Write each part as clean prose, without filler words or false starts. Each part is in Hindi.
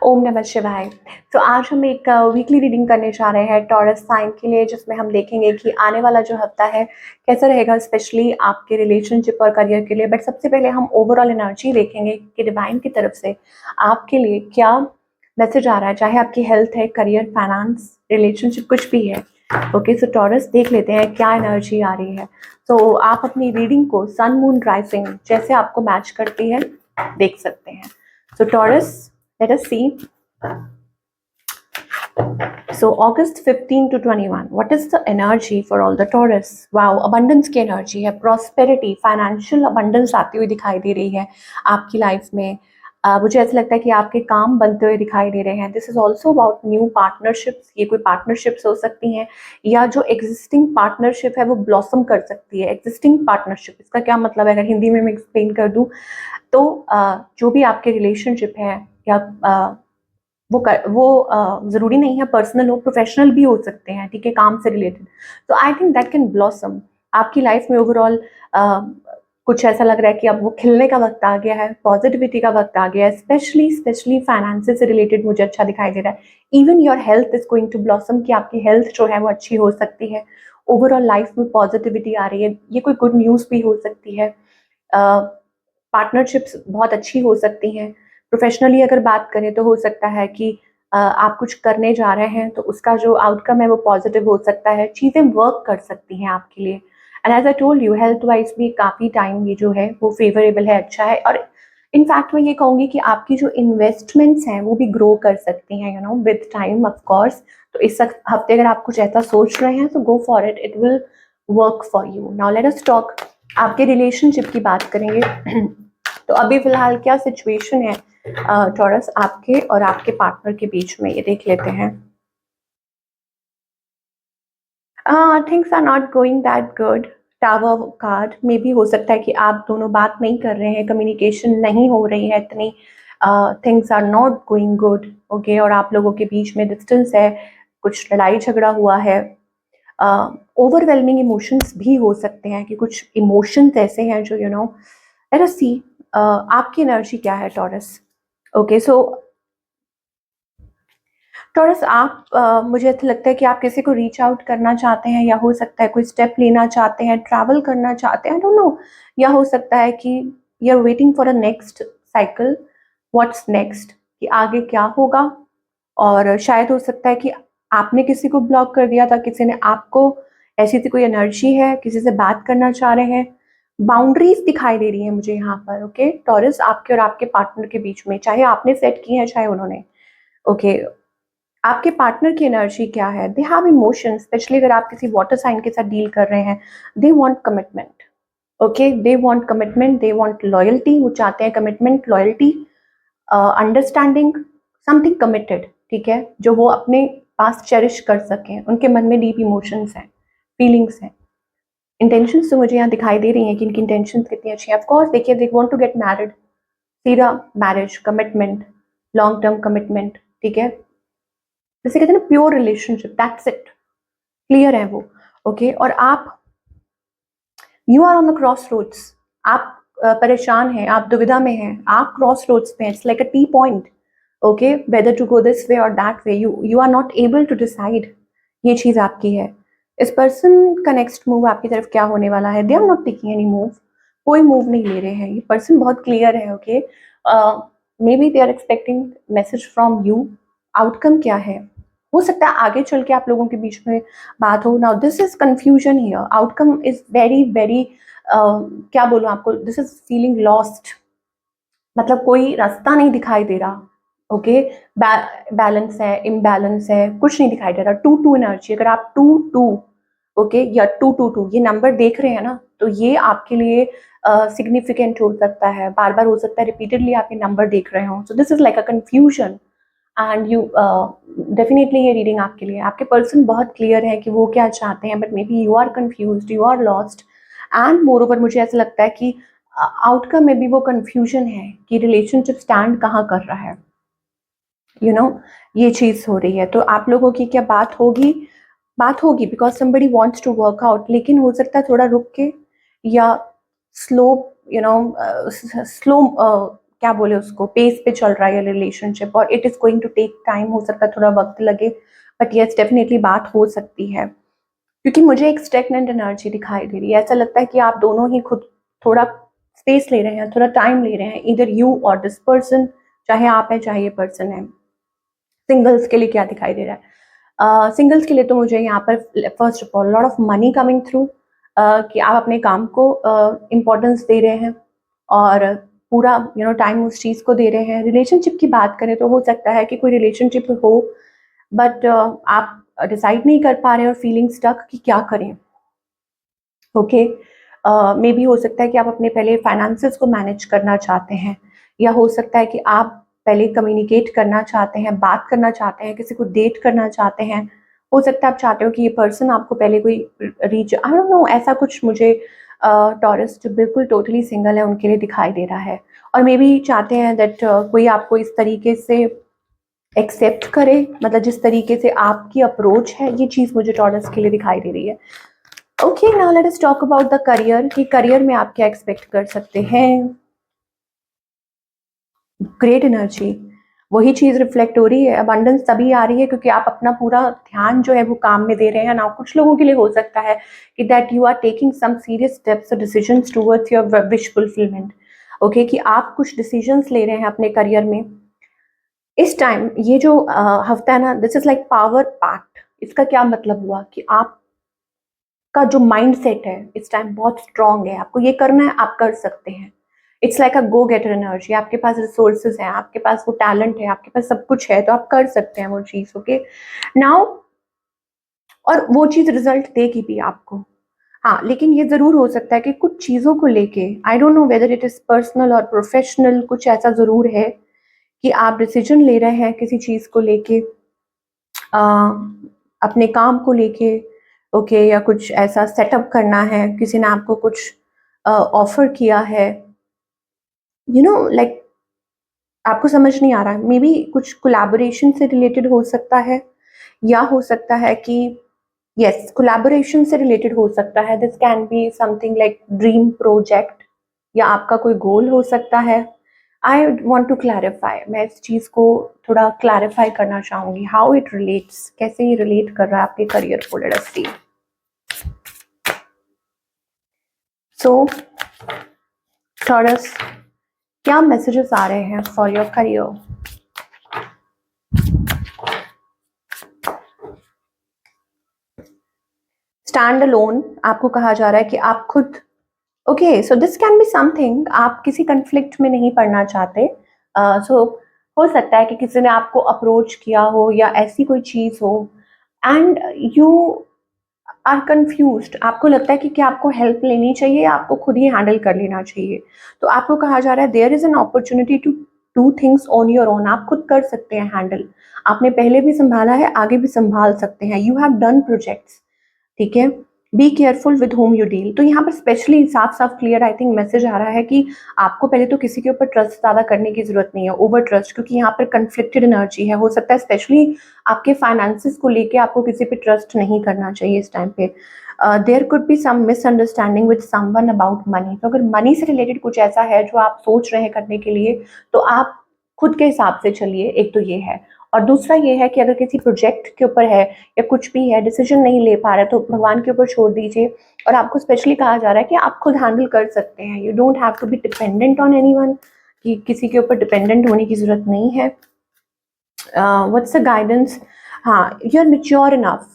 ओम नमः शिवाय। तो आज हम एक वीकली रीडिंग करने जा रहे हैं टॉरस साइन के लिए, जिसमें हम देखेंगे कि आने वाला जो हफ्ता है कैसा रहेगा, स्पेशली आपके रिलेशनशिप और करियर के लिए। बट सबसे पहले हम ओवरऑल एनर्जी देखेंगे कि डिवाइन की तरफ से आपके लिए क्या मैसेज आ रहा है, चाहे आपकी हेल्थ है, करियर, फाइनेंस, रिलेशनशिप, कुछ भी है। ओके, सो टॉरस देख लेते हैं क्या एनर्जी आ रही है। तो आप अपनी रीडिंग को सन, मून, राइजिंग जैसे आपको मैच करती है देख सकते हैं। सो taurus, let us see. So August 15 to 21, what is the energy for all the Taurus? Wow, abundance की energy है, prosperity, financial abundance आती हुई दिखाई दे रही है आपकी लाइफ में। मुझे ऐसा लगता है कि आपके काम बनते हुए दिखाई दे रहे हैं। This is also about new partnerships. ये कोई पार्टनरशिप्स हो सकती हैं या जो एग्जिस्टिंग पार्टनरशिप है वो ब्लॉसम कर सकती है। एग्जिस्टिंग पार्टनरशिप, इसका क्या मतलब है अगर हिंदी में मैं एक्सप्लेन कर दूं तो जो भी आपके रिलेशनशिप है या वो ज़रूरी नहीं है पर्सनल हो, प्रोफेशनल भी हो सकते हैं, ठीक है, काम से रिलेटेड। तो I think that can blossom आपकी लाइफ में। ओवरऑल कुछ ऐसा लग रहा है कि अब वो खिलने का वक्त आ गया है, पॉजिटिविटी का वक्त आ गया है। स्पेशली फाइनेंसेस से रिलेटेड मुझे अच्छा दिखाई दे रहा है। Even your health is going to blossom, कि आपकी हेल्थ जो है वो अच्छी हो सकती है। ओवरऑल लाइफ में पॉजिटिविटी आ रही है। ये कोई गुड न्यूज़ भी हो सकती है। पार्टनरशिप्स बहुत अच्छी हो सकती हैं। प्रोफेशनली अगर बात करें तो हो सकता है कि आप कुछ करने जा रहे हैं तो उसका जो आउटकम है वो पॉजिटिव हो सकता है। चीज़ें वर्क कर सकती हैं आपके लिए। And as I told you, health wise भी काफ़ी टाइम ये जो है वो फेवरेबल है, अच्छा है। और इनफैक्ट मैं ये कहूँगी कि आपकी जो इन्वेस्टमेंट्स हैं वो भी ग्रो कर सकती हैं, you know, with time of course. तो इस हफ्ते अगर आप कुछ ऐसा सोच रहे हैं तो go for it, it will work for you. Now let us talk आपके रिलेशनशिप की बात करेंगे। तो अभी फिलहाल क्या सिचुएशन है टॉरस आपके और आपके पार्टनर के बीच में, ये देख लेते हैं। Things are not going that good. Tower card में भी हो सकता है कि आप दोनों बात नहीं कर रहे हैं, कम्युनिकेशन नहीं हो रही है इतनी। Things are not going good, okay. और आप लोगों के बीच में डिस्टेंस है, कुछ लड़ाई झगड़ा हुआ है। ओवरवेलमिंग इमोशंस भी हो सकते हैं कि कुछ इमोशंस ऐसे हैं जो यू नो, लेट अस सी आपकी एनर्जी क्या है टॉरस। ओके, सो टॉरस आप मुझे ऐसा लगता है कि आप किसी को रीच आउट करना चाहते हैं, या हो सकता है कोई स्टेप लेना चाहते हैं, ट्रैवल करना चाहते हैं, आई डोंट नो। या हो सकता है कि you are waiting for a next cycle, what's next, कि आगे क्या होगा। और शायद हो सकता है कि आपने किसी को ब्लॉक कर दिया था, किसी ने आपको, ऐसी सी कोई एनर्जी है, किसी से बात करना चाह रहे हैं। बाउंड्रीज दिखाई दे रही है मुझे यहाँ पर, ओके टॉरस, आपके और आपके पार्टनर के बीच में, चाहे आपने सेट की है चाहे उन्होंने। ओके, आपके पार्टनर की एनर्जी क्या है? दे हैव इमोशंस, स्पेशली अगर आप किसी वाटर साइन के साथ डील कर रहे हैं। They want commitment, okay, they want commitment, they want loyalty. वो चाहते हैं commitment, loyalty, understanding, something committed, ठीक है, जो वो अपने पास चेरिश कर सकें। उनके मन में डीप इमोशंस हैं, फीलिंग्स हैं। इंटेंशंस तो मुझे यहाँ दिखाई दे रही हैं कि इनकी इंटेंशंस कितनी अच्छी हैं। ऑफ कोर्स देखिए, they want to get married, सीधा marriage, commitment, long term commitment, ठीक है, जैसे कहते हैं ना pure relationship, that's it, clear है वो। ओके, और आप, you are on the crossroads. आप परेशान हैं, आप दुविधा में हैं, आप क्रॉस रोड्स पे हैं। It's like a T point, okay, whether to go this way और that way. You are not able to decide. ये चीज आपकी है। इस पर्सन का नेक्स्ट मूव आपकी तरफ क्या होने वाला है? They are not taking any move, कोई मूव नहीं ले रहे हैं। ये पर्सन बहुत क्लियर है, okay. Maybe they are expecting message from you. Outcome क्या है? हो सकता है आगे चल के आप लोगों के बीच में बात हो। Now this is confusion here, outcome is very very, क्या बोलूं आपको, दिस इज फीलिंग लॉस्ट, मतलब कोई रास्ता नहीं दिखाई दे रहा, ओके। बैलेंस है, इम्बैलेंस है, कुछ नहीं दिखाई दे रहा। 2-2 एनर्जी, अगर आप 2-2, ओके, या 2-2-2 ये नंबर देख रहे हैं ना, तो ये आपके लिए सिग्निफिकेंट हो सकता है। बार बार हो सकता है रिपीटेडली आप ये नंबर देख रहे हो। So this is like a confusion and you, definitely ये रीडिंग आपके लिए। आपके पर्सन बहुत क्लियर है कि वो क्या चाहते हैं, but maybe you are confuse, you are lost. And moreover मुझे ऐसा लगता है कि आउटकम में भी वो कंफ्यूजन है कि रिलेशनशिप स्टैंड कहाँ कर रहा है, यू नो, ये चीज हो रही है। तो आप लोगों की क्या बात होगी? बात होगी, because somebody wants to work out, लेकिन हो सकता है थोड़ा रुक के, या स्लो, यू नो, स्लो क्या बोले उसको, पेस पे चल रहा है रिलेशनशिप, और it is going to take time, हो सकता है थोड़ा वक्त लगे, बट यस डेफिनेटली बात हो सकती है। क्योंकि मुझे एक स्टेगनेंट एनर्जी दिखाई दे रही है, ऐसा लगता है कि आप दोनों ही खुद थोड़ा स्पेस ले रहे हैं, थोड़ा टाइम ले रहे हैं, इधर यू और दिस पर्सन, चाहे आप है चाहे ये पर्सन है। सिंगल्स के लिए क्या दिखाई दे रहा है? सिंगल्स के लिए तो मुझे यहाँ पर first of all lot of money coming through, कि आप अपने काम को इम्पोर्टेंस दे रहे हैं और पूरा टाइम उस चीज़ को दे रहे हैं। रिलेशनशिप की बात करें तो हो सकता है कि कोई रिलेशनशिप हो, बट आप डिसाइड नहीं कर पा रहे हैं और फीलिंग स्टक कि क्या करें। ओके, मे बी हो सकता है कि आप अपने पहले फाइनेंसेस को मैनेज करना चाहते हैं, या हो सकता है कि आप पहले कम्युनिकेट करना चाहते हैं, बात करना चाहते हैं, किसी को डेट करना चाहते हैं। हो सकता है आप चाहते हो कि ये पर्सन आपको पहले कोई रीच, आई डोंट नो, ऐसा कुछ मुझे टॉरस जो बिल्कुल टोटली सिंगल है उनके लिए दिखाई दे रहा है। और मे बी चाहते हैं दैट कोई आपको इस तरीके से एक्सेप्ट करे, मतलब जिस तरीके से आपकी अप्रोच है, ये चीज़ मुझे टॉरस के लिए दिखाई दे रही है। Okay, now let us talk about the career, कि करियर में आप क्या एक्सपेक्ट कर सकते हैं। ग्रेट एनर्जी, वही चीज रिफ्लेक्ट हो रही है, अबंडेंस तभी आ रही है क्योंकि आप अपना पूरा ध्यान जो है वो काम में दे रहे हैं ना। कुछ लोगों के लिए हो सकता है कि that you are taking some serious steps और decisions towards your wish fulfilment. Okay, कि आप कुछ डिसीजंस ले रहे हैं अपने करियर में इस टाइम। ये जो हफ्ता है ना, this is like power pact. इसका क्या मतलब हुआ कि आप का जो माइंड सेट है इस टाइम बहुत स्ट्रांग है, आपको ये करना है, आप कर सकते हैं। It's like a go getter energy, आपके पास रिसोर्सेज हैं, आपके पास वो टैलेंट है, आपके पास सब कुछ है, तो आप कर सकते हैं वो चीज़। ओके नाउ, और वो चीज़ रिजल्ट देगी भी आपको। हाँ, लेकिन ये ज़रूर हो सकता है कि कुछ चीज़ों को लेके, I don't know whether it is personal और प्रोफेशनल, कुछ ऐसा ज़रूर है कि आप डिसीजन ले रहे हैं किसी चीज़ को लेके, अपने काम को लेके। ओके, या कुछ ऐसा सेटअप करना है, किसी ने आपको कुछ ऑफर किया है, लाइक आपको समझ नहीं आ रहा, मे बी कुछ कोलैबोरेशन से रिलेटेड हो सकता है, या हो सकता है कि यस कोलैबोरेशन से रिलेटेड हो सकता है। This can be something like dream project, या आपका कोई गोल हो सकता है। आई वॉन्ट टू क्लैरिफाई, मैं इस चीज़ को थोड़ा क्लैरिफाई करना चाहूँगी, हाउ इट रिलेट्स, कैसे ये रिलेट कर रहा है आपके करियर को। लेट अस सी। सो टॉरस, क्या मैसेजेस आ रहे हैं for your career? Stand alone आपको कहा जा रहा है कि आप खुद, okay so this can be something, आप किसी कंफ्लिक्ट में नहीं पड़ना चाहते। सो हो सकता है कि किसी ने आपको अप्रोच किया हो या ऐसी कोई चीज़ हो, एंड यू आर कंफ्यूज्ड, आपको लगता है कि क्या आपको हेल्प लेनी चाहिए या आपको खुद ही हैंडल कर लेना चाहिए। तो आपको कहा जा रहा है there is an opportunity to do things on your own, आप खुद कर सकते हैं हैंडल। आपने पहले भी संभाला है, आगे भी संभाल सकते हैं। यू हैव डन प्रोजेक्ट्स, ठीक है। Be careful with home you deal, तो यहाँ पर स्पेशली साफ साफ क्लियर आई थिंक मैसेज आ रहा है कि आपको पहले तो किसी के ऊपर ट्रस्ट ज़्यादा करने की जरूरत नहीं है, ओवर ट्रस्ट, क्योंकि यहाँ पर कंफ्लिक्टेड एनर्जी है। हो सकता है स्पेशली आपके फाइनेंसेस को लेके आपको किसी पे ट्रस्ट नहीं करना चाहिए इस टाइम पे। There could be some misunderstanding with someone about money, तो अगर मनी से रिलेटेड कुछ ऐसा है जो आप सोच रहे हैं करने के लिए, तो आप खुद के हिसाब से चलिए, एक तो ये है। और दूसरा ये है कि अगर किसी प्रोजेक्ट के ऊपर है या कुछ भी है, डिसीजन नहीं ले पा रहे, तो भगवान के ऊपर छोड़ दीजिए। और आपको स्पेशली कहा जा रहा है कि आप खुद हैंडल कर सकते हैं, you don't have to be dependent on anyone, कि किसी के ऊपर डिपेंडेंट होने की जरूरत नहीं है। What's the guidance? हाँ, यू आर मेच्योर इनफ,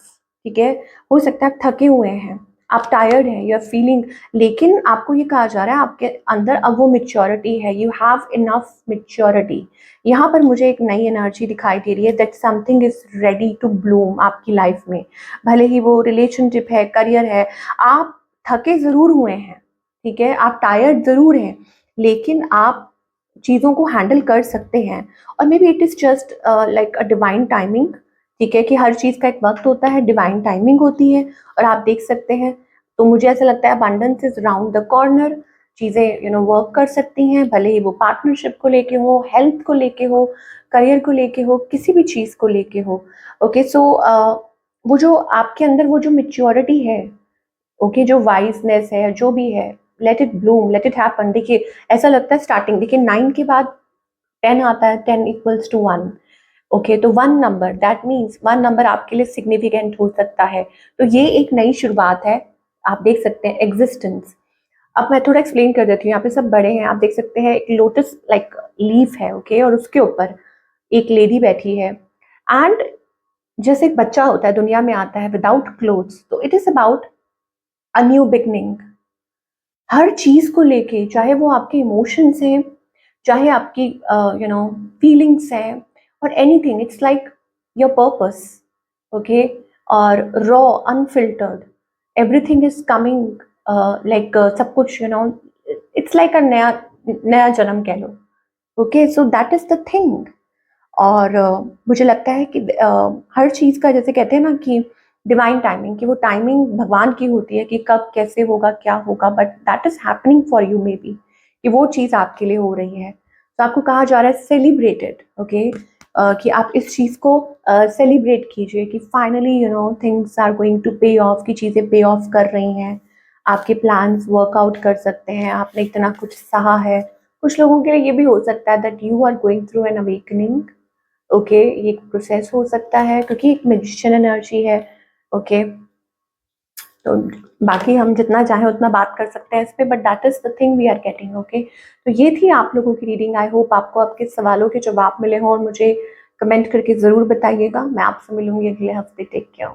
ठीक है। हो सकता है आप थके हुए हैं, आप टायर्ड हैं, यू आर फीलिंग, लेकिन आपको ये कहा जा रहा है आपके अंदर अब वो मेच्योरिटी है, यू हैव इनफ मेच्योरिटी। यहाँ पर मुझे एक नई एनर्जी दिखाई दे रही है, that something is ready to bloom आपकी लाइफ में। भले ही वो रिलेशनशिप है, करियर है, आप थके ज़रूर हुए हैं, ठीक है, आप टायर्ड ज़रूर हैं, लेकिन आप चीज़ों को हैंडल कर सकते हैं। और may be it is just like a divine timing, ठीक है, कि हर चीज़ का एक वक्त होता है, डिवाइन टाइमिंग होती है, और आप देख सकते हैं। तो मुझे ऐसा लगता है abundance is round the corner, चीज़ें वर्क कर सकती हैं, भले ही वो पार्टनरशिप को लेके हो, हेल्थ को लेके हो, करियर को लेके हो, किसी भी चीज़ को लेके हो। ओके सो वो जो आपके अंदर वो जो मेच्योरिटी है, ओके जो वाइजनेस है, जो भी है, let it Bloom, let it happen. देखिए ऐसा लगता है स्टार्टिंग, देखिए 9 के बाद 10 आता है, 10 इक्वल्स टू 1। ओके, तो 1 नंबर, दैट मीन्स 1 नंबर आपके लिए सिग्निफिकेंट हो सकता है। तो ये एक नई शुरुआत है, आप देख सकते हैं एग्जिस्टेंस। अब मैं थोड़ा एक्सप्लेन कर देती हूँ, यहाँ पे सब बड़े हैं, आप देख सकते हैं एक लोटस लाइक लीफ है, ओके, और उसके ऊपर एक लेडी बैठी है। एंड जैसे एक बच्चा होता है दुनिया में आता है विदाउट क्लोथ्स, तो it is about a new beginning. हर चीज को लेके, चाहे वो आपके इमोशंस हैं, चाहे आपकी फीलिंग्स हैं, और anything, it's like your purpose, okay, और raw unfiltered everything is coming, like सब कुछ इट्स लाइक अ नया नया जन्म कह लो। Okay, so that is the thing. और मुझे लगता है कि हर चीज़ का, जैसे कहते हैं ना कि डिवाइन टाइमिंग, कि वो टाइमिंग भगवान की होती है कि कब कैसे होगा क्या होगा, but that is happening for you may be, कि वो चीज़ आपके लिए हो रही है। तो आपको कहा जा रहा है सेलिब्रेटेड, ओके, कि आप इस चीज़ को सेलिब्रेट कीजिए कि finally things are going to pay off, की चीज़ें पे ऑफ कर रही हैं, आपके प्लान्स वर्कआउट कर सकते हैं, आपने इतना कुछ सहा है। कुछ लोगों के लिए ये भी हो सकता है that you are going through an awakening, okay, ये एक प्रोसेस हो सकता है क्योंकि एक मैजिशियन एनर्जी है। ओके, तो बाकी हम जितना चाहें उतना बात कर सकते हैं इस पे, but that is the thing we are getting. Okay, तो ये थी आप लोगों की रीडिंग। आई होप आपको आपके सवालों के जवाब मिले हों, और मुझे कमेंट करके ज़रूर बताइएगा। मैं आपसे मिलूंगी अगले हफ्ते। Take care.